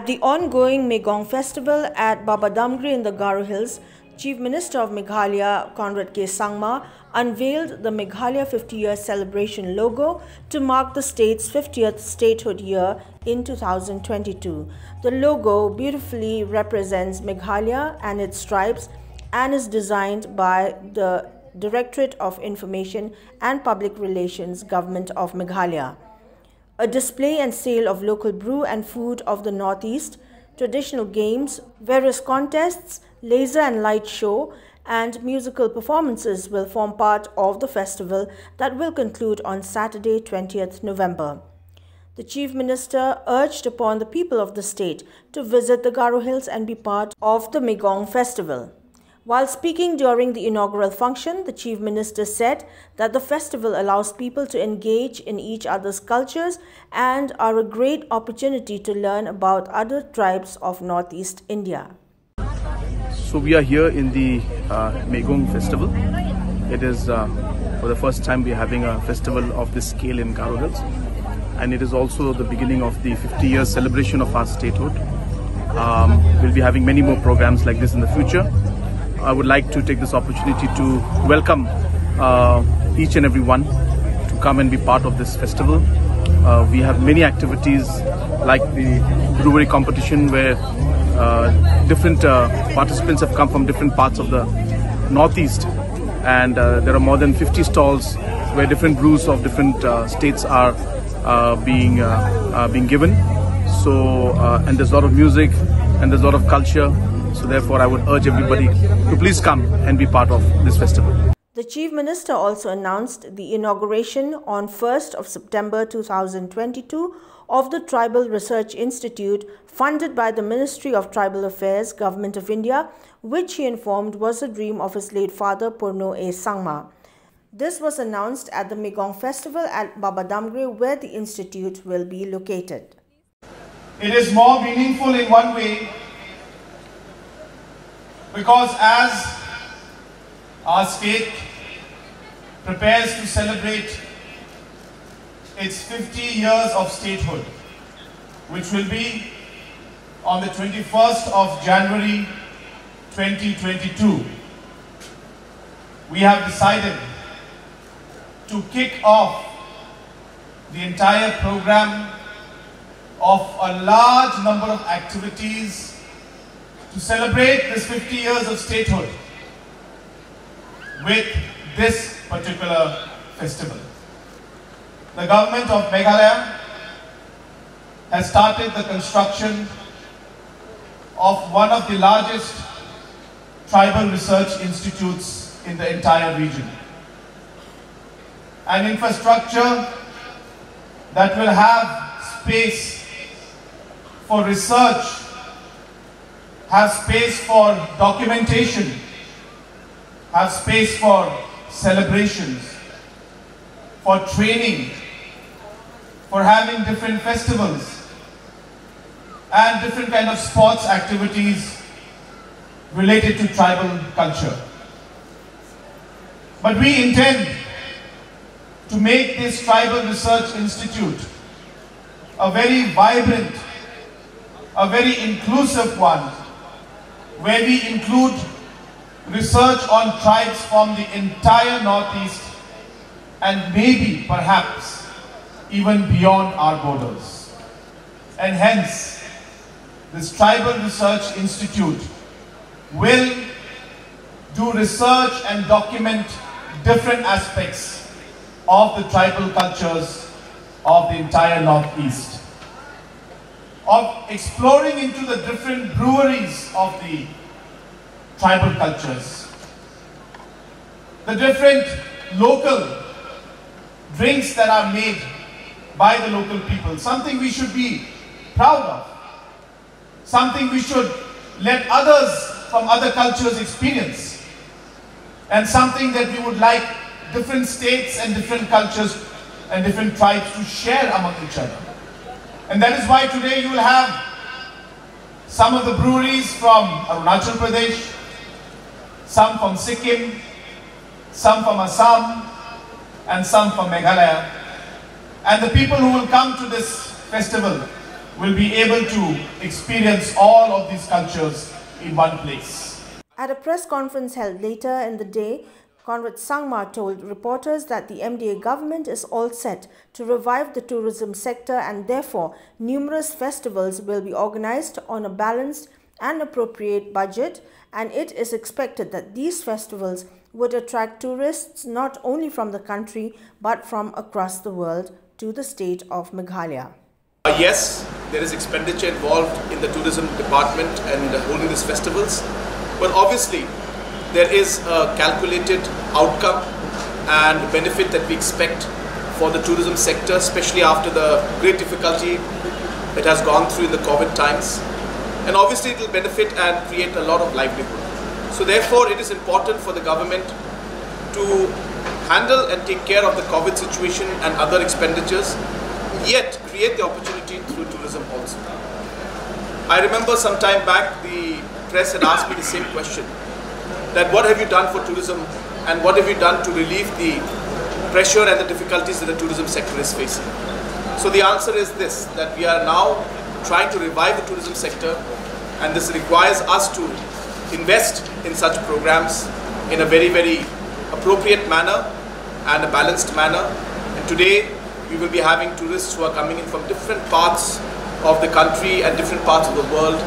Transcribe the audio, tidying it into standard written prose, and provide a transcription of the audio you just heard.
At the ongoing Megong Festival at Baba Damgri in the Garo Hills, Chief Minister of Meghalaya, Conrad K. Sangma, unveiled the Meghalaya 50-year celebration logo to mark the state's 50th statehood year in 2022. The logo beautifully represents Meghalaya and its tribes and is designed by the Directorate of Information and Public Relations, Government of Meghalaya. A display and sale of local brew and food of the Northeast, traditional games, various contests, laser and light show, and musical performances will form part of the festival that will conclude on Saturday, 20th November. The Chief Minister urged upon the people of the state to visit the Garo Hills and be part of the Megong Festival. While speaking during the inaugural function, the Chief Minister said that the festival allows people to engage in each other's cultures and are a great opportunity to learn about other tribes of Northeast India. So we are here in the Megong Festival. It is for the first time we are having a festival of this scale in Garo Hills, and it is also the beginning of the 50-year celebration of our statehood. We'll be having many more programs like this in the future. I would like to take this opportunity to welcome each and every one to come and be part of this festival. We have many activities like the brewery competition where different participants have come from different parts of the Northeast, and there are more than 50 stalls where different brews of different states are being given. So and there's a lot of music and there's a lot of culture. So therefore, I would urge everybody to please come and be part of this festival. The Chief Minister also announced the inauguration on 1st of September 2022 of the Tribal Research Institute funded by the Ministry of Tribal Affairs, Government of India, which he informed was a dream of his late father Purno A. Sangma. This was announced at the Megong Festival at Baba Damgri, where the institute will be located. It is more meaningful in one way, because as our state prepares to celebrate its 50 years of statehood, which will be on the 21st of January 2022, we have decided to kick off the entire program of a large number of activities to celebrate this 50 years of statehood with this particular festival. The government of Meghalaya has started the construction of one of the largest tribal research institutes in the entire region. An infrastructure that will have space for research, have space for documentation, have space for celebrations, for training, for having different festivals and different kind of sports activities related to tribal culture. But we intend to make this Tribal Research Institute a very vibrant, a very inclusive one, where we include research on tribes from the entire Northeast and maybe, perhaps, even beyond our borders. And hence, this Tribal Research Institute will do research and document different aspects of the tribal cultures of the entire Northeast, of exploring into the different breweries of the tribal cultures, the different local drinks that are made by the local people, something we should be proud of, something we should let others from other cultures experience, and something that we would like different states and different cultures and different tribes to share among each other. And that is why today you will have some of the breweries from Arunachal Pradesh, some from Sikkim, some from Assam, and some from Meghalaya. And the people who will come to this festival will be able to experience all of these cultures in one place. At a press conference held later in the day, Conrad Sangma told reporters that the MDA government is all set to revive the tourism sector and therefore numerous festivals will be organized on a balanced and appropriate budget, and it is expected that these festivals would attract tourists not only from the country but from across the world to the state of Meghalaya. Yes, there is expenditure involved in the tourism department and holding these festivals, but obviously there is a calculated outcome and benefit that we expect for the tourism sector, especially after the great difficulty it has gone through in the COVID times. And obviously it will benefit and create a lot of livelihood. So therefore it is important for the government to handle and take care of the COVID situation and other expenditures, yet create the opportunity through tourism also. I remember some time back the press had asked me the same question, that what have you done for tourism and what have you done to relieve the pressure and the difficulties that the tourism sector is facing. So the answer is this, that we are now trying to revive the tourism sector, and this requires us to invest in such programs in a very, very appropriate manner and a balanced manner. And today we will be having tourists who are coming in from different parts of the country and different parts of the world